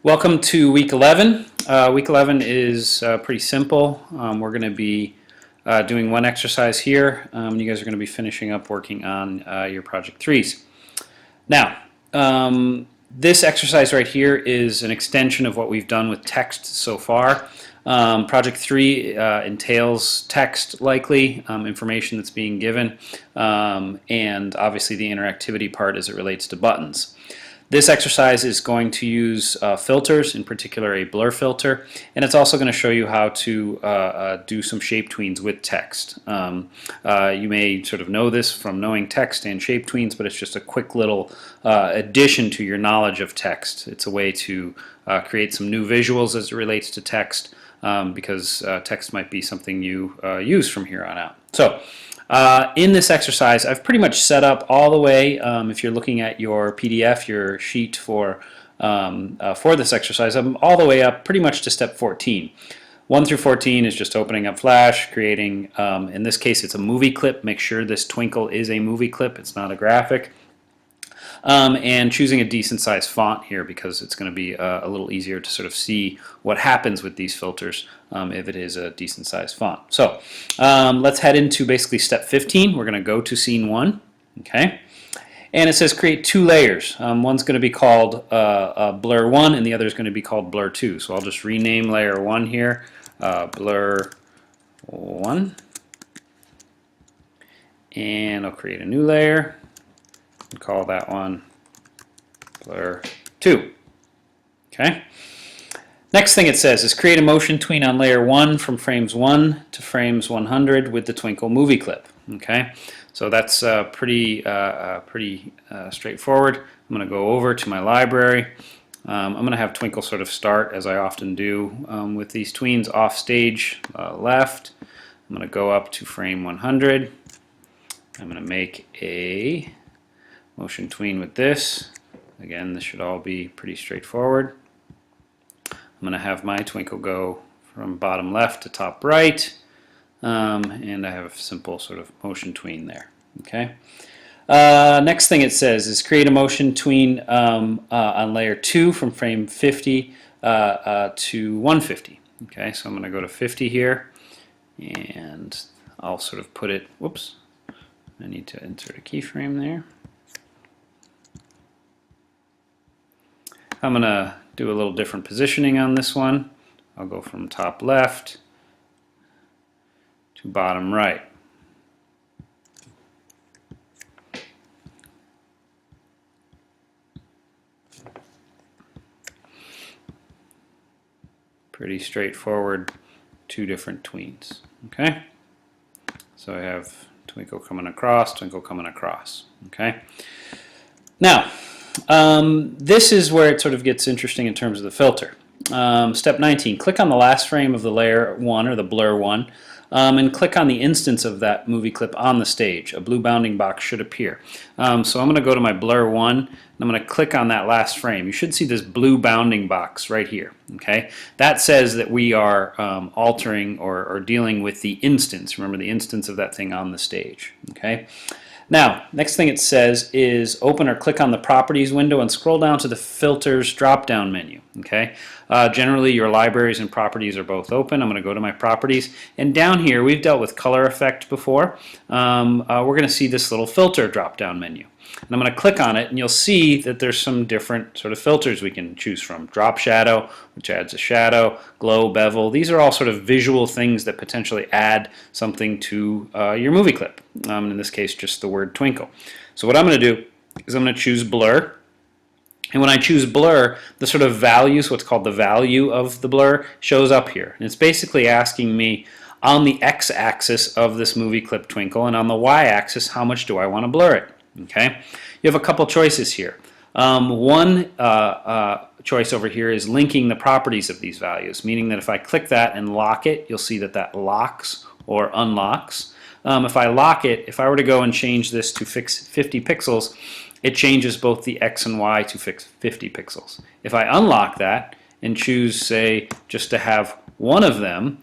Welcome to week 11. Week 11 is pretty simple. We're going to be doing one exercise here. You guys are going to be finishing up working on your project 3s. Now, this exercise right here is an extension of what we've done with text so far. Project 3 entails text, likely, information that's being given, and obviously the interactivity part as it relates to buttons. This exercise is going to use filters, in particular a blur filter, and it's also going to show you how to do some shape tweens with text. You may sort of know this from knowing text and shape tweens, but it's just a quick little addition to your knowledge of text. It's a way to create some new visuals as it relates to text, because text might be something you use from here on out. So, in this exercise, I've pretty much set up all the way, if you're looking at your PDF, your sheet for this exercise, I'm all the way up pretty much to step 14. 1 through 14 is just opening up Flash, creating, in this case it's a movie clip. Make sure this twinkle is a movie clip, it's not a graphic. And choosing a decent sized font here because it's going to be a little easier to sort of see what happens with these filters if it is a decent sized font. So let's head into basically step 15. We're going to go to scene 1. Okay, and it says create 2 layers. One's going to be called blur 1 and the other is going to be called blur 2. So I'll just rename layer 1 here, blur 1, and I'll create a new layer. Call that one blur 2. Okay. Next thing it says is create a motion tween on layer 1 from frames 1 to frames 100 with the twinkle movie clip. Okay. So that's pretty straightforward. I'm going to go over to my library. I'm going to have Twinkle sort of start, as I often do with these tweens, off stage left. I'm going to go up to frame 100. I'm going to make a motion tween with this. Again, this should all be pretty straightforward. I'm going to have my twinkle go from bottom left to top right, and I have a simple sort of motion tween there. Okay. Next thing it says is create a motion tween on layer 2 from frame 50 to 150. Okay, so I'm going to go to 50 here, and I'll sort of put it, whoops, I need to insert a keyframe there. I'm going to do a little different positioning on this one. I'll go from top left to bottom right. Pretty straightforward, 2 different tweens. Okay? So I have twinkle coming across, twinkle coming across. Okay? Now, this is where it sort of gets interesting in terms of the filter. Step 19, click on the last frame of the layer 1 or the blur 1 and click on the instance of that movie clip on the stage. A blue bounding box should appear. So I'm going to go to my blur 1 and I'm going to click on that last frame. You should see this blue bounding box right here. Okay, that says that we are altering or dealing with the instance. Remember, the instance of that thing on the stage. Okay. Now, next thing it says is open or click on the Properties window and scroll down to the Filters drop-down menu. Okay. Generally, your libraries and properties are both open. I'm going to go to my Properties, and down here we've dealt with color effect before. We're going to see this little filter drop-down menu. And I'm going to click on it, and you'll see that there's some different sort of filters we can choose from. Drop shadow, which adds a shadow, glow, bevel. These are all sort of visual things that potentially add something to your movie clip. In this case, just the word twinkle. So what I'm going to do is I'm going to choose blur. And when I choose blur, the sort of values, what's called the value of the blur, shows up here. And it's basically asking me on the x-axis of this movie clip twinkle, and on the y-axis, how much do I want to blur it? Okay, you have a couple choices here. One choice over here is linking the properties of these values, meaning that if I click that and lock it, you'll see that that locks or unlocks. If I lock it, if I were to go and change this to 50 pixels, it changes both the X and Y to 50 pixels. If I unlock that and choose, say, just to have one of them,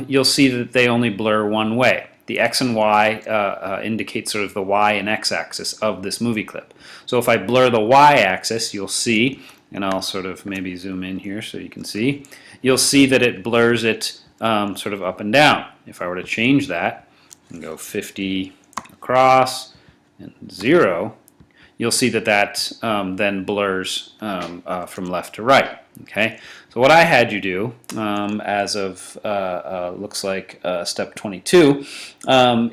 you'll see that they only blur one way. The X and Y indicate sort of the Y and X axis of this movie clip. So if I blur the Y axis, you'll see and I'll sort of maybe zoom in here so you can see, you'll see that it blurs it sort of up and down. If I were to change that and go 50 across and 0, you'll see that that then blurs from left to right. Okay, so what I had you do as of looks like step 22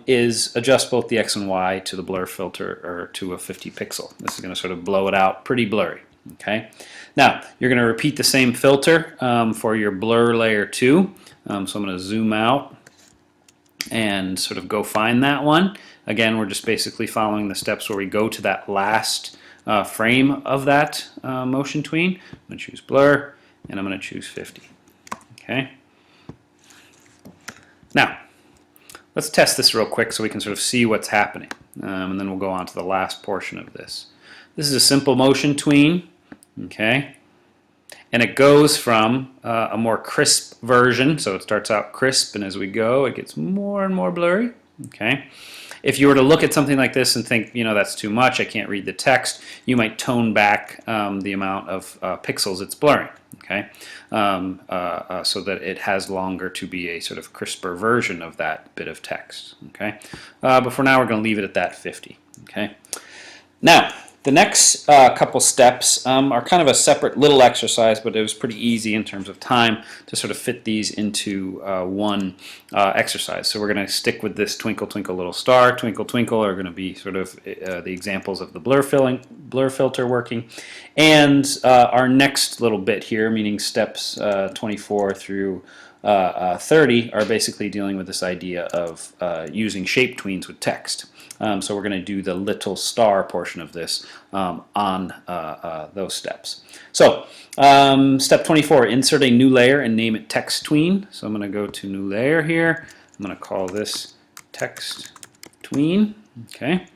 is adjust both the X and Y to the blur filter, or to a 50 pixel. This is going to sort of blow it out pretty blurry. Okay, now you're going to repeat the same filter for your blur layer 2. So I'm going to zoom out and sort of go find that one. Again, we're just basically following the steps where we go to that last frame of that motion tween. I'm going to choose blur, and I'm going to choose 50. Okay. Now, let's test this real quick so we can sort of see what's happening, and then we'll go on to the last portion of this. This is a simple motion tween. Okay. And it goes from a more crisp version, so it starts out crisp, and as we go, it gets more and more blurry. Okay. If you were to look at something like this and think, you know, that's too much, I can't read the text, you might tone back the amount of pixels it's blurring, okay, so that it has longer to be a sort of crisper version of that bit of text, okay. But for now, we're going to leave it at that 50, okay. Now, the next couple steps are kind of a separate little exercise, but it was pretty easy in terms of time to sort of fit these into one exercise. So we're going to stick with this Twinkle Twinkle Little Star, Twinkle Twinkle are going to be sort of the examples of the blur filter working. And our next little bit here, meaning steps 24 through 30, are basically dealing with this idea of using shape tweens with text. So we're going to do the little star portion of this on those steps. So step 24, insert a new layer and name it text tween. So I'm going to go to new layer here. I'm going to call this text tween. Okay.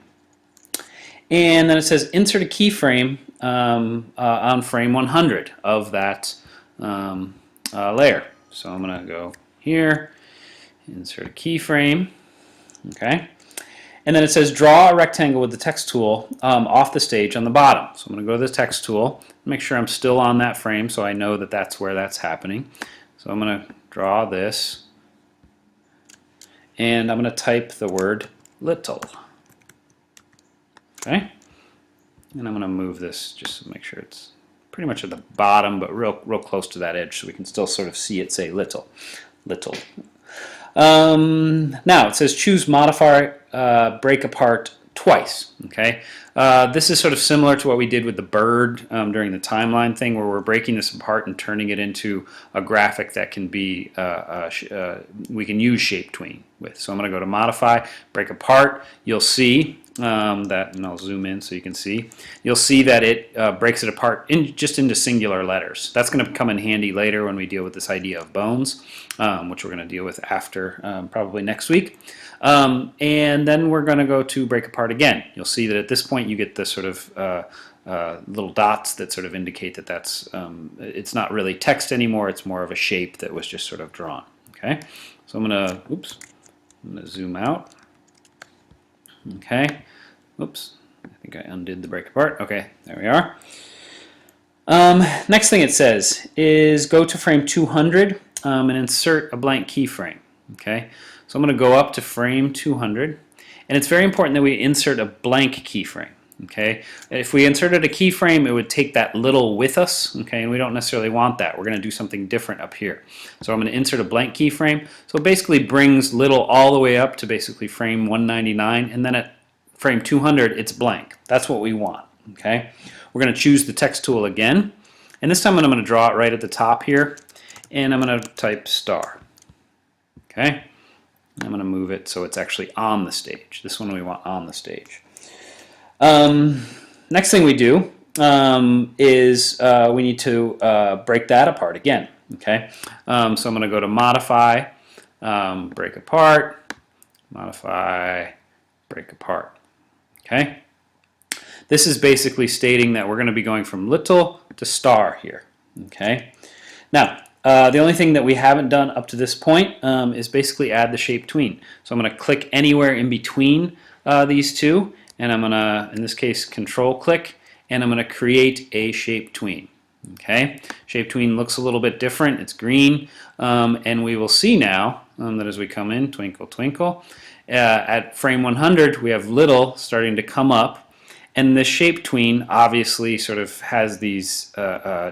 And then it says insert a keyframe on frame 100 of that layer. So I'm going to go here, insert a keyframe. Okay. And then it says draw a rectangle with the text tool off the stage on the bottom. So I'm going to go to the text tool, make sure I'm still on that frame so I know that that's where that's happening. So I'm going to draw this, and I'm going to type the word little. Okay? And I'm going to move this just to make sure it's pretty much at the bottom, but real close to that edge so we can still sort of see it say little. Little. Now it says choose modify break apart twice. Okay, this is sort of similar to what we did with the bird during the timeline thing, where we're breaking this apart and turning it into a graphic that can be we can use shape tween with. So I'm going to go to modify break apart. You'll see that, and I'll zoom in so you can see. You'll see that it breaks it apart just into singular letters. That's going to come in handy later when we deal with this idea of bones, which we're going to deal with after probably next week. And then we're going to go to break apart again. You'll see that at this point you get the sort of little dots that sort of indicate that that's it's not really text anymore. It's more of a shape that was just sort of drawn. Okay, so I'm going to zoom out. Okay, oops, I think I undid the break apart. Okay, there we are. Next thing it says is go to frame 200 and insert a blank keyframe. Okay, so I'm going to go up to frame 200, and it's very important that we insert a blank keyframe. Okay, if we inserted a keyframe, it would take that little with us. Okay, and we don't necessarily want that. We're going to do something different up here. So I'm going to insert a blank keyframe. So it basically brings little all the way up to basically frame 199, and then at frame 200, it's blank. That's what we want. Okay, we're going to choose the text tool again, and this time I'm going to draw it right at the top here, and I'm going to type star. Okay, I'm going to move it so it's actually on the stage. This one we want on the stage. Next thing we do is we need to break that apart again. Okay, so I'm going to go to modify, break apart, modify, break apart. Okay, this is basically stating that we're going to be going from little to star here. Okay, now the only thing that we haven't done up to this point is basically add the shape tween. So I'm going to click anywhere in between these two, and I'm going to, in this case, control click, and I'm going to create a shape tween. Okay, shape tween looks a little bit different. It's green, and we will see now that as we come in, twinkle, twinkle, at frame 100, we have little starting to come up, and the shape tween obviously sort of has these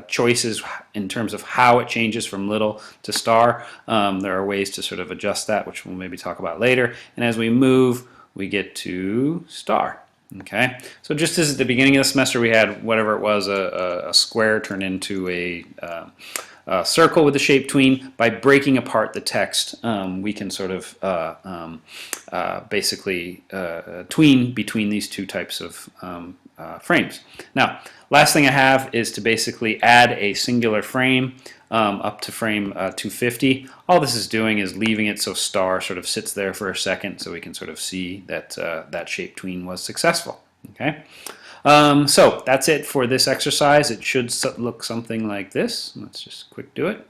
choices in terms of how it changes from little to star. There are ways to sort of adjust that, which we'll maybe talk about later. And as we move, we get to star. Okay, so just as at the beginning of the semester we had whatever it was, a square turned into a circle with the shape tween. By breaking apart the text, we can sort of basically tween between these two types of frames. Now, last thing I have is to basically add a singular frame up to frame 250. All this is doing is leaving it so star sort of sits there for a second so we can sort of see that that shape tween was successful. Okay, so that's it for this exercise. It should look something like this. Let's just quick do it.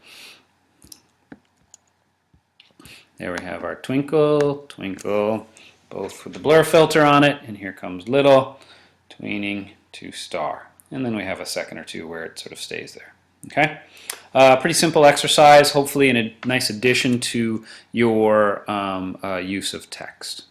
There we have our twinkle, twinkle, both with the blur filter on it, and here comes little, tweening to star. And then we have a second or two where it sort of stays there. Okay, pretty simple exercise, hopefully a nice addition to your use of text.